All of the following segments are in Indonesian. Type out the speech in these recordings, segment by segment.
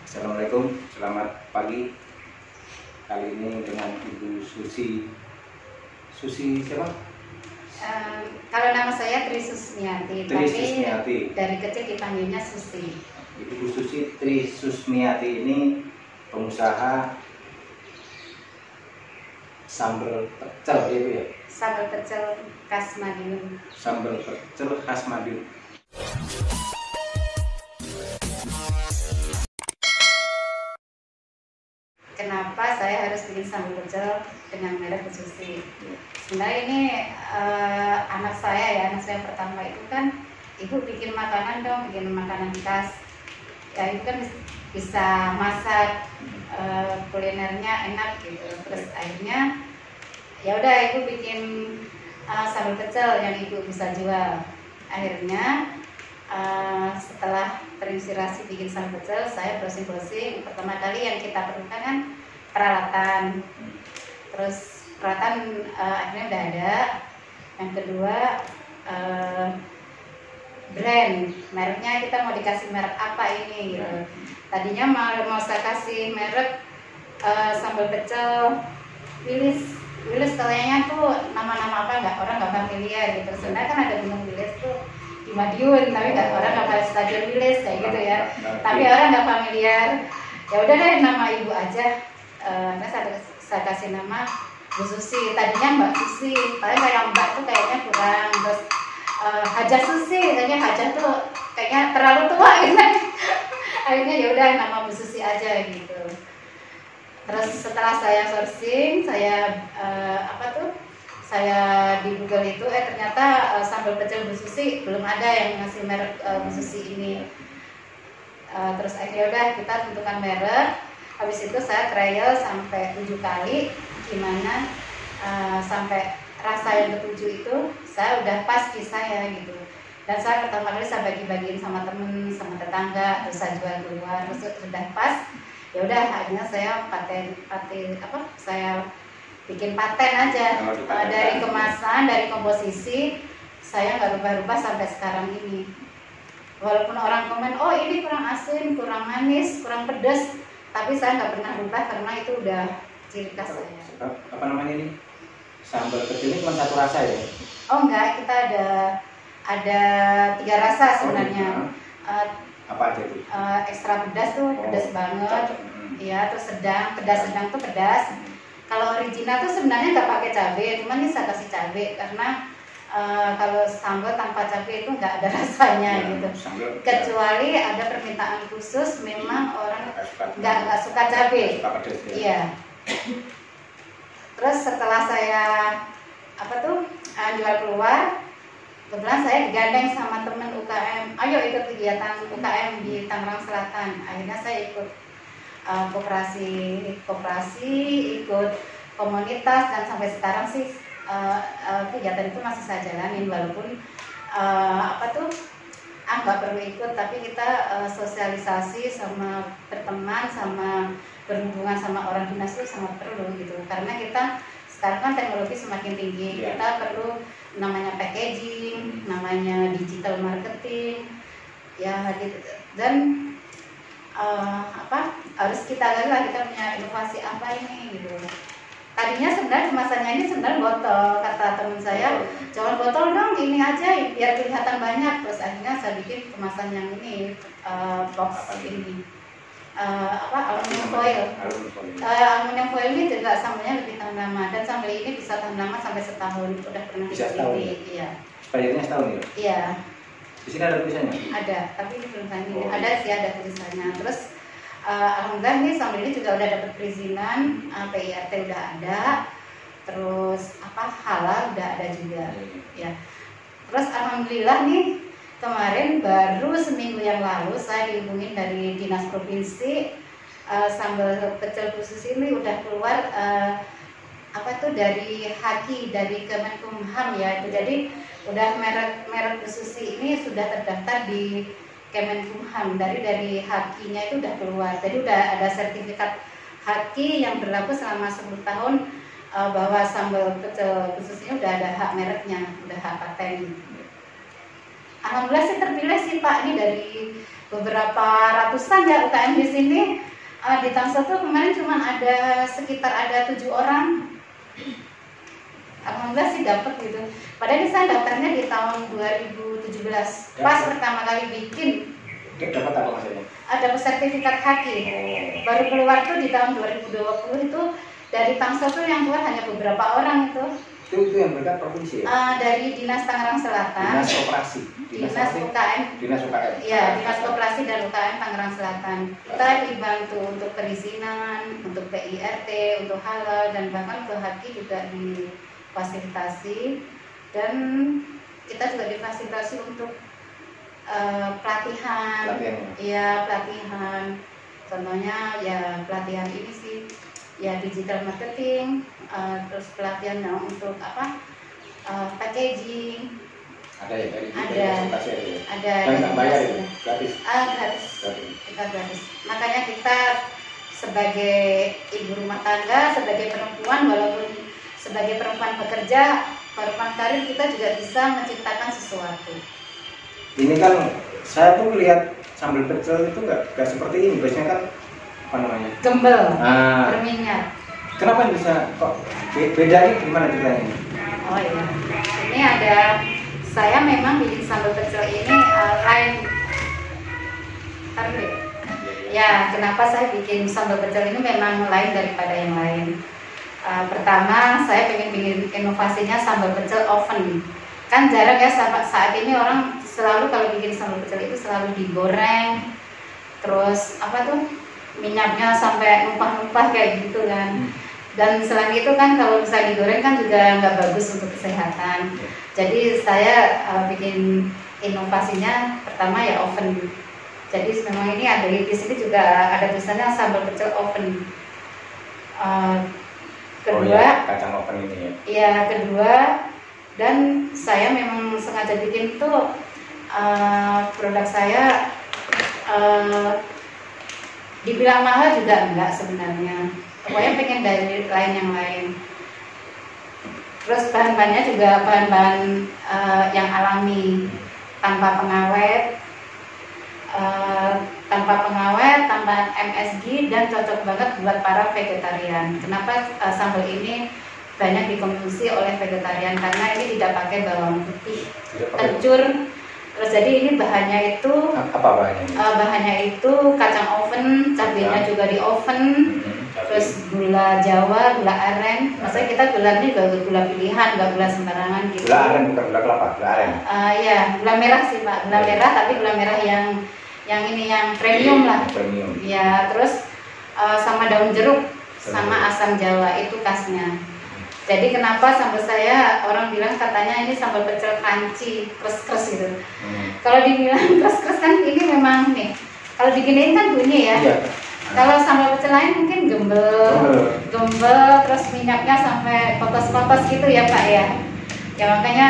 Assalamualaikum, selamat pagi. Kali ini dengan Ibu Susi. Susi siapa? Kalau nama saya Tri Susmiati, tapi dari kecil dipanggilnya Susi. Ibu Susi Tri Susmiati ini pengusaha sambal pecel itu ya? Sambal pecel khas Madiun. Sambal pecel khas Madiun. Kenapa saya harus bikin sambal pecel dengan merek Bu Susi? Sebenarnya ini anak saya pertama itu kan, ibu bikin makanan dong, bikin makanan khas. Ya itu kan bisa masak, kulinernya enak gitu. Terus akhirnya ya udah ibu bikin sambal pecel yang ibu bisa jual. Akhirnya setelah terinspirasi bikin sambal pecel, saya browsing. Pertama kali yang kita perlukan kan peralatan, terus peralatan akhirnya udah ada. Yang kedua brand, mereknya kita mau dikasih merek apa ini gitu. Tadinya mau saya kasih merek sambal pecel Wilis, kayaknya tuh nama-nama apa orang nggak familiar gitu. Sebenarnya kan ada gunung Wilis tuh di Madiun, tapi orang nggak pada stadion Wilis kayak gitu ya. Tapi orang nggak familiar. Ya udah deh, nama ibu aja. Nah saya kasih nama Bu Susi. Tadinya Mbak Susi, tapi kayak Mbak tuh kayaknya kurang. Terus Hajah Susi, kayaknya Hajah tuh kayaknya terlalu tua gitu. Akhirnya ya udah nama Bu Susi aja gitu. Terus setelah saya sourcing, saya saya di Google itu ternyata sambal pecel Bu Susi belum ada yang ngasih merek Bu Susi ini. Terus akhirnya udah kita tentukan merek. Habis itu saya trial sampai 7 kali, gimana sampai rasa yang ketujuh itu saya udah pas di saya gitu. Dan saya pertama kali saya bagi-bagiin sama temen, sama tetangga, terus saya jual keluar, terus udah pas. Ya udah akhirnya saya saya bikin paten aja. Dari kemasan, dari komposisi saya nggak rubah-rubah sampai sekarang ini. Walaupun orang komen, oh ini kurang asin, kurang manis, kurang pedas, tapi saya nggak pernah rubah karena itu udah ciri khas saya. Apa namanya ini? Sambal pecel ini cuma satu rasa ya? Oh enggak, kita ada 3 rasa sebenarnya. Apa aja itu? Ekstra pedas tuh pedas banget, ya. Terus pedas sedang tuh pedas. Kalau original tuh sebenarnya nggak pakai cabai, cuman ini saya kasih cabai karena kalau sambal tanpa cabai itu nggak ada rasanya gitu. Kecuali ada permintaan khusus, memang orang nggak suka cabai. Iya. Terus setelah saya jual keluar, kebetulan saya digandeng sama teman UKM, ayo ikut kegiatan UKM di Tangerang Selatan. Akhirnya saya ikut koperasi, ikut komunitas, dan sampai sekarang sih kegiatan itu masih saya jalanin, walaupun nggak perlu ikut, tapi kita sosialisasi sama berteman, sama berhubungan sama orang dinas itu sangat perlu gitu. Karena kita sekarang kan teknologi semakin tinggi, kita perlu namanya packaging, namanya digital marketing, ya gitu. Dan harus kita lihat lah kita punya inovasi apa ini gitu. Tadinya sebenarnya kemasannya ini sebenarnya botol, kata teman saya, jangan botol dong, ini aja biar kelihatan banyak. Terus akhirnya saya bikin kemasan yang ini, box ini, aluminium foil. Aluminium foil ini juga sambalnya lebih tahan lama, dan sambal ini bisa tahan lama sampai setahun. Udah pernah diteliti, iya. Expirednya setahun ya? Iya. Di sini ada tulisannya? Ada, tapi ini belum tanya. Ada sih, ada tulisannya. Terus alhamdulillah nih sambal ini juga udah dapat perizinan, PIRT udah ada, terus halal udah ada juga, ya. Terus alhamdulillah nih kemarin baru seminggu yang lalu saya dihubungin dari dinas provinsi, sambal pecel khusus ini udah keluar dari HAKI, dari Kemenkumham ya. Jadi udah merek khusus ini sudah terdaftar di Kemenkumham, dari HAKI-nya itu udah keluar. Jadi udah ada sertifikat HAKI yang berlaku selama 10 tahun bahwa sambal pecel khususnya udah ada hak mereknya, udah hak paten. Alhamdulillah sih terpilih sih Pak, ini beberapa ratusan ya UKM di sini. Di Tangsel tuh kemarin cuma ada sekitar 7 orang. Alhamdulillah sih dapat gitu. Padahal saya daftarnya di tahun 2017 pas pertama kali bikin. Dapat apa maksudnya? Ada sertifikat hakim. Baru keluar tuh di tahun 2020 itu dari Tangsel tuh yang keluar hanya beberapa orang itu. Itu yang berkat provinsi ya? Dari Dinas Tangerang Selatan. Dinas Koperasi. Dinas UKM. Dinas UKM. Iya, Dinas Koperasi dan UKM Tangerang Selatan. Kita dibantu untuk perizinan, untuk PIRT, untuk halal, dan bahkan ke haki juga difasilitasi. Dan kita juga difasilitasi untuk pelatihan. Iya, pelatihan. Contohnya ya pelatihan ini sih, ya digital marketing, terus pelatihan untuk packaging. Ada ya dari ada dan nggak bayar ya, gratis. Gratis. Kita gratis. Makanya kita sebagai ibu rumah tangga, sebagai perempuan, walaupun sebagai perempuan bekerja, perempuan karir, kita juga bisa menciptakan sesuatu. Ini kan saya tuh lihat sambal pecel itu nggak seperti ini, biasanya kan apa namanya? Gembel, berminyak. Kenapa bisa kok beda ini, gimana ceritanya? Oh iya, ini ada, saya memang bikin sambal pecel ini lain. Ya, kenapa saya bikin sambal pecel ini memang lain daripada yang lain. Pertama, saya pengen bikin inovasinya sambal pecel oven. Kan jarang ya saat ini orang selalu kalau bikin sambal pecel itu selalu digoreng, terus minyaknya sampai numpah-numpah kayak gitu kan. Dan selain itu kan kalau bisa digoreng kan juga nggak bagus untuk kesehatan. Jadi saya bikin inovasinya pertama ya oven. Jadi memang ini ada di sini juga ada tulisannya sambal pecel oven. Kedua, kacang oven ini ya. Iya, kedua, dan saya memang sengaja bikin tuh produk saya dibilang mahal juga enggak sebenarnya. Pokoknya pengen dari lain yang lain. Terus bahan-bahannya juga bahan-bahan yang alami, tanpa pengawet, tanpa MSG, dan cocok banget buat para vegetarian. Kenapa sambal ini banyak dikonsumsi oleh vegetarian? Karena ini tidak pakai bawang putih, kencur. Terus jadi ini bahannya itu apa bahannya? Bahannya itu kacang oven, cabenya juga di oven, terus gula Jawa, gula aren. Maksudnya kita gulanya juga gula pilihan, nggak gula sembarangan gitu. Gula aren bukan gula kelapa, gula aren. Ya, gula merah sih Pak, gula merah, tapi gula merah yang ini yang premium lah. Premium. Ya, terus sama daun jeruk, sama asam Jawa, itu khasnya. Jadi kenapa sambal saya orang bilang katanya ini sambal pecel crunchy, kres-kres gitu. Kalau dibilang kres-kres kan ini memang nih. Kalau diginiin kan bunyi ya. Iya. Kalau sambal pecel lain mungkin gembel, terus minyaknya sampai potos-potos gitu ya Pak ya. Ya makanya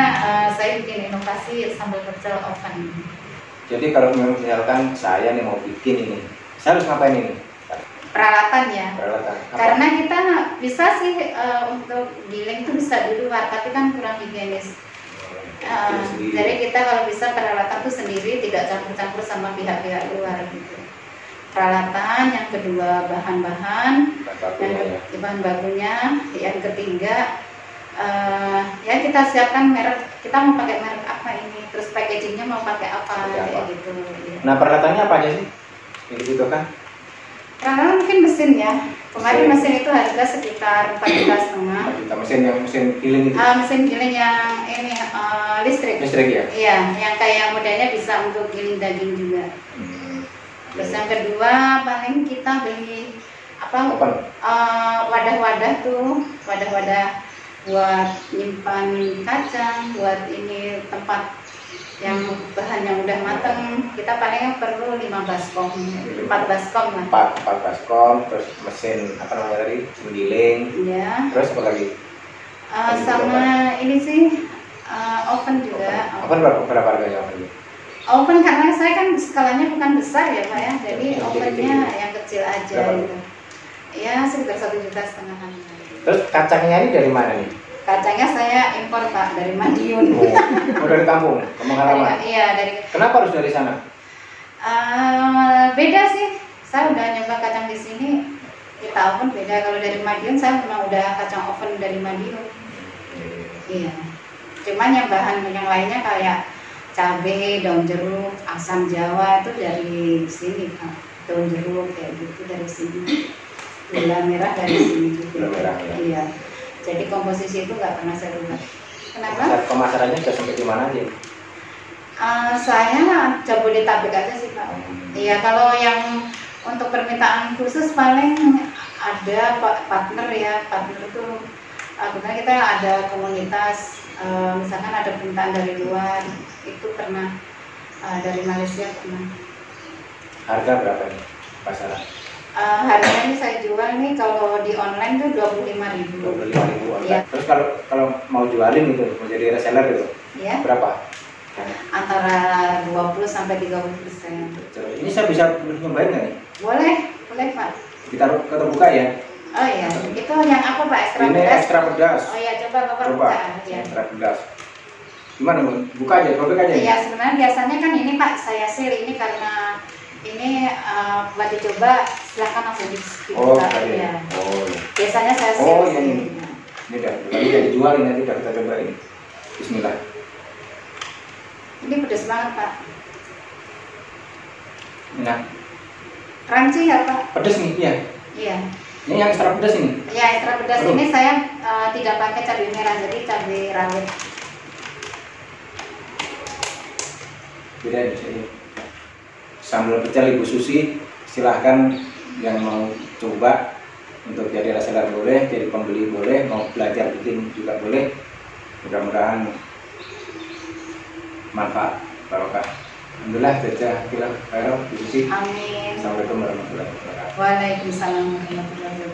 saya bikin inovasi sambal pecel oven. Jadi kalau misalkan saya nih mau bikin ini, saya harus ngapain ini? Peralatan ya. Peralatan. Karena kita bisa sih untuk giling itu bisa di luar, tapi kan kurang higienis. Jadi kita kalau bisa peralatan itu sendiri, tidak campur-campur sama pihak-pihak luar gitu. Peralatan, yang kedua bahan-bahan, bahan bakunya, yang ketiga ya kita siapkan merek, kita mau pakai merek apa ini, terus packagingnya mau pakai apa kayak gitu. Nah peralatannya apa aja sih? Yang dibutuhkan? Karena mungkin mesin ya. Kemarin mesin itu harga sekitar 4,5 juta. Mesin giling itu? Mesin giling yang ini listrik. Listrik ya? Iya, yang kayak modelnya bisa untuk giling daging juga. Terus yang kedua paling kita beli wadah-wadah tuh, wadah-wadah buat nyimpan kacang, buat ini tempat yang bahan yang udah mateng. Kita paling perlu 4 baskom lah. 4 baskom, terus mesin apa namanya tadi, mesin giling. Iya. Terus apa lagi? Sama ini sih oven juga. Oven berapa harganya oven? Oven karena saya kan skalanya bukan besar ya Pak ya, jadi ovennya yang kecil aja gitu. Ya sekitar 1,5 juta. Terus kacangnya ini dari mana nih? Kacangnya saya impor Pak, dari Madiun. Oh dari kampung, kampung halaman? Iya, dari. Kenapa harus dari sana? Beda sih. Saya udah nyoba kacang di sini, kita oven beda. Kalau dari Madiun saya memang udah kacang oven dari Madiun. Iya. Cuman yang bahan yang lainnya kayak cabai, daun jeruk, asam jawa itu dari sini Pak. Daun jeruk kayak gitu dari sini. Gula merah dari sini juga. Gula merah ya. Iya. Jadi komposisi itu nggak pernah saya rubah. Kenapa? Pemasarannya sudah sampai di mana aja? Saya Jabodetabek aja sih Pak. Iya, kalau yang untuk permintaan khusus paling ada partner ya. Partner itu kebetulan kita ada komunitas, misalkan ada permintaan dari luar, itu pernah dari Malaysia pernah. Harga berapa nih pasaran? Harganya saya jual nih kalau di online tuh 25.000. 25.000. Iya. Terus kalau mau jualin gitu, mau jadi reseller gitu, Iya. berapa? Antara 20 sampai 30%. Ini saya bisa nyobain nggak nih? Boleh Pak. Kita terbuka ya. Oh iya, itu yang apa Pak? Ekstra Ini pedas? ekstra pedas. Oh iya, coba Bapak Coba. buka. Ya. Ekstra pedas. Gimana Bu? Buka aja, robek aja. Iya, sebenarnya biasanya kan ini Pak, saya seal ini karena ini buat dicoba, silahkan langsung Oh, dibuka. tadi. Ya. Oh, iya. Biasanya saya seal. Oh, yang ini. Ini dah, lagi udah dijual ini nanti kita cobain. Bismillah. Ini pedas banget Pak. Nah, Crunchy ya Pak? pedas nih, ya. Iya. Ini yang ekstra pedas ini. Ya, ekstra pedas Aduh. ini saya tidak pakai cabai merah, jadi cabai rawit. Beda ini. Sambal pecel Ibu Susi, silahkan yang mau coba untuk jadi reseller boleh, jadi pembeli boleh, mau belajar bikin juga boleh. Mudah-mudahan manfaat barokah. Alhamdulillah, jazakallahu khairan Bu Susi. Amin. Assalamualaikum warahmatullahi wabarakatuh. Waalaikumsalam warahmatullahi wabarakatuh.